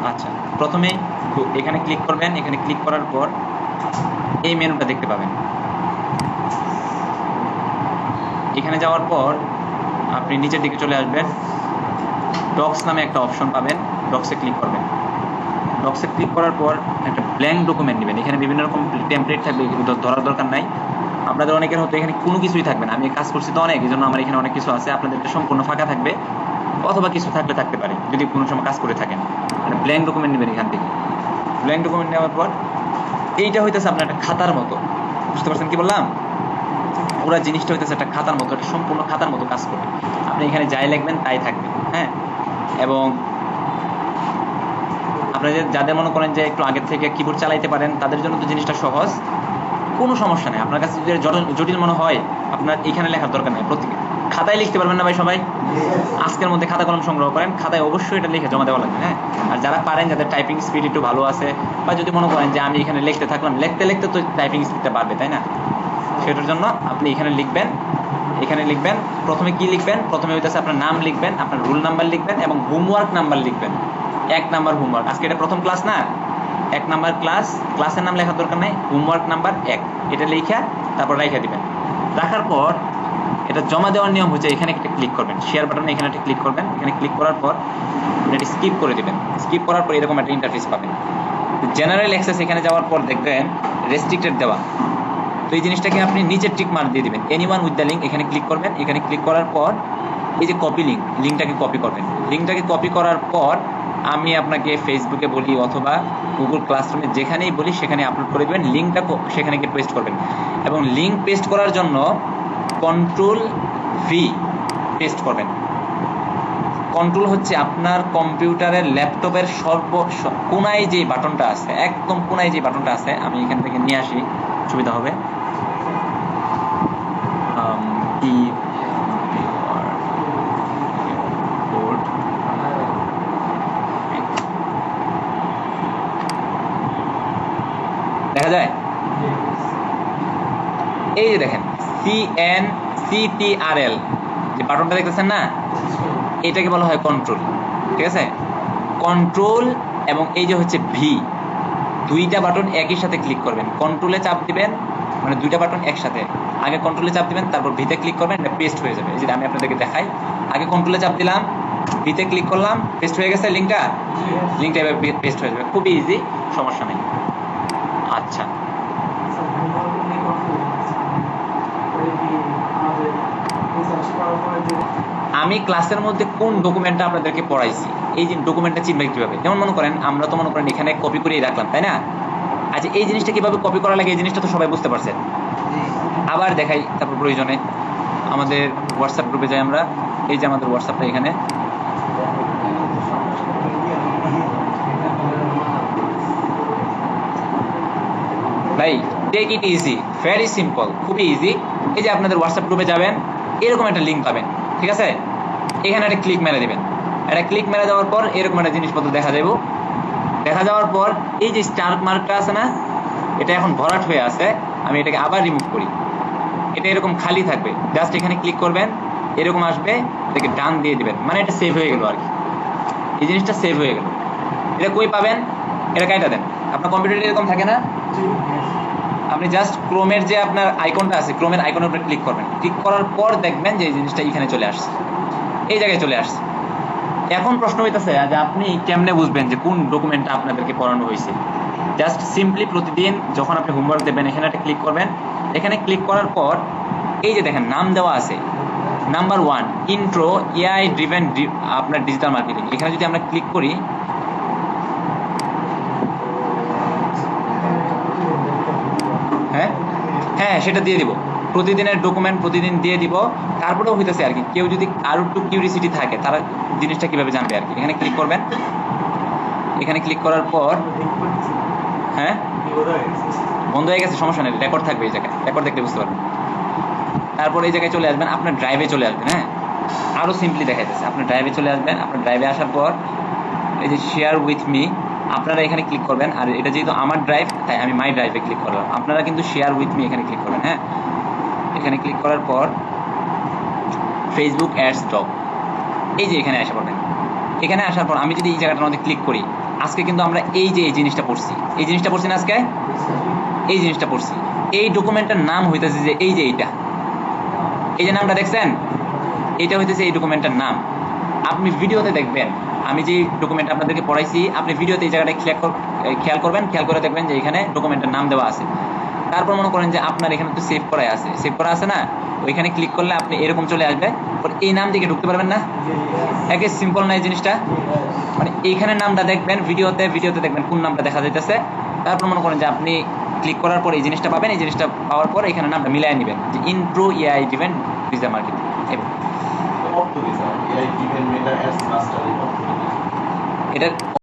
আচ্ছা, প্রথমে এখানে ক্লিক করবেন। এখানে ক্লিক করার পর এই মেনুটা দেখতে পাবেন। এখানে যাওয়ার পর আপনি নিচের দিকে চলে আসবেন। ডক্স নামে একটা অপশন পাবেন, ডক্সে ক্লিক করবেন। ডক্সে ক্লিক করার পর একটা ব্ল্যাঙ্ক ডকুমেন্ট নেবেন। এখানে বিভিন্ন রকম টেমপ্লেট থাকবে, এগুলো ধরার দরকার নাই। আপনাদের অনেকের হয়তো এখানে কোনো কিছুই থাকবে না, আমি কাজ করছি তো অনেক, এই জন্য আমার এখানে অনেক কিছু আছে। আপনাদের সম্পূর্ণ ফাঁকা থাকবে, অথবা কিছু থাকলে থাকতে পারে যদি কোনো সময় কাজ করে থাকেন। মানে ব্ল্যাঙ্ক ডকুমেন্ট নেবেন এখান থেকে। ব্ল্যাঙ্ক ডকুমেন্ট নেওয়ার পর এইটা হইতেছে আপনার একটা খাতার মতো। বুঝতে পারছেন কি বললাম? পুরো জিনিসটা হইতেছে একটা খাতার মতো, একটা সম্পূর্ণ খাতার মতো কাজ করবে। আপনি এখানে যাই লিখবেন তাই থাকবে। হ্যাঁ, এবং আপনাদের যাদের মনে করেন যে একটু আগের থেকে কিবোর্ড চালাইতে পারেন তাদের জন্য তো জিনিসটা সহজ, কোনো সমস্যা নেই। আপনার কাছে যদি জটিল মনে হয়, আপনার এখানে লেখার দরকার নেই। প্রত্যেক খাতায় লিখতে পারবেন না ভাই সবাই? আজকের মধ্যে খাতা কলম সংগ্রহ করেন, খাতায় অবশ্যই এটা লিখে জমা দেওয়া লাগবে। হ্যাঁ, আর যারা পারেন, যাদের টাইপিং স্পিড একটু ভালো আছে, বা যদি মনে করেন যে আমি এখানে লিখতে থাকলাম, লিখতে লিখতে তো টাইপিং স্পিডটা বাড়বে, তাই না? সেটার জন্য আপনি এখানে লিখবেন। এখানে লিখবেন, প্রথমে কি লিখবেন? প্রথমে হইতেছে আপনার নাম লিখবেন, আপনার রুল নাম্বার লিখবেন এবং হোমওয়ার্ক নাম্বার লিখবেন। 1 নাম্বার হোমওয়ার্ক। আজকে এটা প্রথম ক্লাস না, 1 নাম্বার ক্লাস, ক্লাসের নাম লেখার দরকার নাই, হোমওয়ার্ক নাম্বার 1 এটা লিখে তারপর রেখে দিবেন। রাখার পর এটা জমা দেওয়ার নিয়ম হচ্ছে এখানে একটা ক্লিক করবেন, শেয়ার বাটনে এখানে একটা ক্লিক করবেন। এখানে ক্লিক করার পর এটা স্কিপ করে দিবেন। স্কিপ করার পর এরকম একটা ইন্টারফেস পাবেন। জেনারেল অ্যাক্সেস এখানে যাওয়ার পর দেখবেন রেস্ট্রিক্টেড দেওয়া। তো এই জিনিসটাকে আপনি নিচের টিক মার্ক দিয়ে দিবেন, এনিওয়ান উইথ দ্য লিঙ্ক। এখানে ক্লিক করবেন। এখানে ক্লিক করার পর এই যে কপি লিঙ্ক, লিঙ্কটাকে কপি করবেন। লিঙ্কটাকে কপি করার পর আমি আপনাকে ফেসবুকে বলি অথবা গুগল ক্লাসরুমে যেখানেই বলি সেখানে আপলোড করে দেবেন। লিঙ্কটা সেখানে গিয়ে পেস্ট করবেন এবং লিঙ্ক পেস্ট করার জন্য Ctrl+V পেস্ট করবেন। কন্ট্রোল হচ্ছে আপনার কম্পিউটারের ল্যাপটপের কোনায় যে বাটনটা আছে, একদম কোনায় যে বাটনটা আছে, আমি এখান থেকে নিয়ে আসি সুবিধা হবে। দেখা যায় এই যে দেখেন CTRL যে বাটনটা দেখতেছেন না, এটাকে বলা হয় কন্ট্রোল। ঠিক আছে, কন্ট্রোল এবং এই যে হচ্ছে V, দুইটা বাটন একই সাথে ক্লিক করবেন। কন্ট্রোলে চাপ দিবেন, মানে দুইটা বাটন একসাথে। আগে কন্ট্রোলে চাপ দিবেন, তারপর ভিতে ক্লিক করবেন, এটা পেস্ট হয়ে যাবে। এই যে আমি আপনাদেরকে দেখাই, আগে কন্ট্রোলে চাপ দিলাম, ভিতে ক্লিক করলাম, পেস্ট হয়ে গেছে লিঙ্কটা। লিঙ্কটা এবার পেস্ট হয়ে যাবে, খুবই ইজি, সমস্যা নেই। আচ্ছা, আমি ক্লাসের মধ্যে কোন ডকুমেন্টটা আপনাদেরকে পড়াইছি, এই যে ডকুমেন্টটা চিনবেন কিভাবে? যেমন মনে করেন আমরা তো মনে করেন এখানে কপি করেই রাখলাম, তাই না? আচ্ছা, এই জিনিসটা কিভাবে কপি করা লাগে এই জিনিসটা তো সবাই বুঝতে পারছেন। আবার দেখাই, তারপর প্রয়োজনে আমাদের হোয়াটসঅ্যাপ গ্রুপে যাই আমরা। এই যে আমাদের হোয়াটসঅ্যাপটা এখানে, ভাই take it easy, very simple, খুবই ইজি। এই যে আপনাদের হোয়াটসঅ্যাপ গ্রুপে যাবেন, এরকম একটা লিঙ্ক পাবেন। ঠিক আছে, এখানে একটা ক্লিক মেরে দিবেন। একটা ক্লিক মেরে দেওয়ার পর এরকম একটা জিনিসপত্র দেখা যাবে। দেখা যাওয়ার পর এই যে স্টার মার্কটা আছে না, এটা এখন ভরাট হয়ে আছে। আমি এটাকে আবার রিমুভ করি, এটা এরকম খালি থাকবে। জাস্ট এখানে ক্লিক করবেন, এরকম আসবে, এটাকে ডান দিয়ে দিবেন, মানে এটা সেভ হয়ে গেল আর কি। এই জিনিসটা সেভ হয়ে গেল। এটা কই পাবেন? এটা কাইটা দেন। আপনার কম্পিউটারে এরকম থাকে না, আপনি জাস্ট ক্রোমের যে আপনার আইকনটা আছে, ক্রোমের আইকনের উপরে ক্লিক করবেন। ক্লিক করার পর দেখবেন যে এই জিনিসটা এখানে চলে আসছে, এই জায়গায় চলে আসছে। এখন প্রশ্ন হইতেছে যে আপনি কেমনে বুঝবেন যে কোন ডকুমেন্টটা আপনাদেরকে পড়ানো হয়েছে? জাস্ট সিম্পলি প্রতিদিন যখন আপনি হোমওয়ার্ক দেবেন এখানে একটা ক্লিক করবেন। এখানে ক্লিক করার পর এই যে দেখেন নাম দেওয়া আছে, নাম্বার 1 ইন্ট্রো এআই ড্রিভেন আপনার ডিজিটাল মার্কেটিং। এখানে যদি আমরা ক্লিক করি, হ্যাঁ হ্যাঁ সেটা দিয়ে দিব। প্রতিদিনের ডকুমেন্ট প্রতিদিন দিয়ে দিব। তারপরেও হইতেছে আর কি, কেউ যদি আরো একটু কিউরিসিটি থাকে তারা জিনিসটা কিভাবে জানবে আর কি। এখানে ক্লিক করবেন। এখানে ক্লিক করার পর, হ্যাঁ বন্ধ হয়ে গেছে, সমস্যা নেই, রেকর্ড থাকবে এই জায়গায়, রেকর্ড দেখলে বুঝতে পারবেন। তারপর এই জায়গায় চলে আসবেন, আপনার ড্রাইভে চলে আসবেন। হ্যাঁ, আরো সিম্পলি দেখাইতেছে, আপনার ড্রাইভে চলে আসবেন। আপনার ড্রাইভে আসার পর এই যে শেয়ার উইথ মি, আপনারা এখানে ক্লিক করবেন। আর এটা যেহেতু আমার ড্রাইভ তাই আমি মাই ড্রাইভে ক্লিক করলাম। আপনারা কিন্তু শেয়ার উইথ মি এখানে ক্লিক করবেন। হ্যাঁ, এখানে ক্লিক করার পর ফেসবুক অ্যাডস ডক, এই যে এখানে আসা পড়বেন। এখানে আসার পর আমি যদি এই জায়গাটার মধ্যে ক্লিক করি, আজকে কিন্তু আমরা এই যে এই জিনিসটা পড়ছি না আজকে, এই জিনিসটা পড়ছি। এই ডকুমেন্টের নাম হইতেছে যে এই যে এইটা, এই যে নামটা দেখছেন, এটা হইতেছে এই ডকুমেন্টের নাম। আপনি ভিডিওতে দেখবেন, আমি যে ডকুমেন্ট আপনাদেরকে পড়াইছি, আপনি ভিডিওতে এই জায়গাটা খেয়াল করবেন, খেয়াল করে দেখবেন যে এখানে ডকুমেন্টের নাম দেওয়া আছে। তারপর মনে করেন যে আপনার এখানে তো সেভ করা আছে না, ওইখানে ক্লিক করলে আপনি এরকম চলে আসবে, এই নাম দিকে ঢুকতে পারবেন না। একে সিম্পল না এই জিনিসটা, মানে এইখানে নামটা দেখবেন ভিডিওতে দেখবেন কোন নামটা দেখা যাইতেছে। তারপর মনে করেন যে আপনি ক্লিক করার পর এই জিনিসটা পাবেন, এই জিনিসটা পাওয়ার পর এখানে নামটা মিলাই নেবেন যে intro AI driven visa marketing. এটা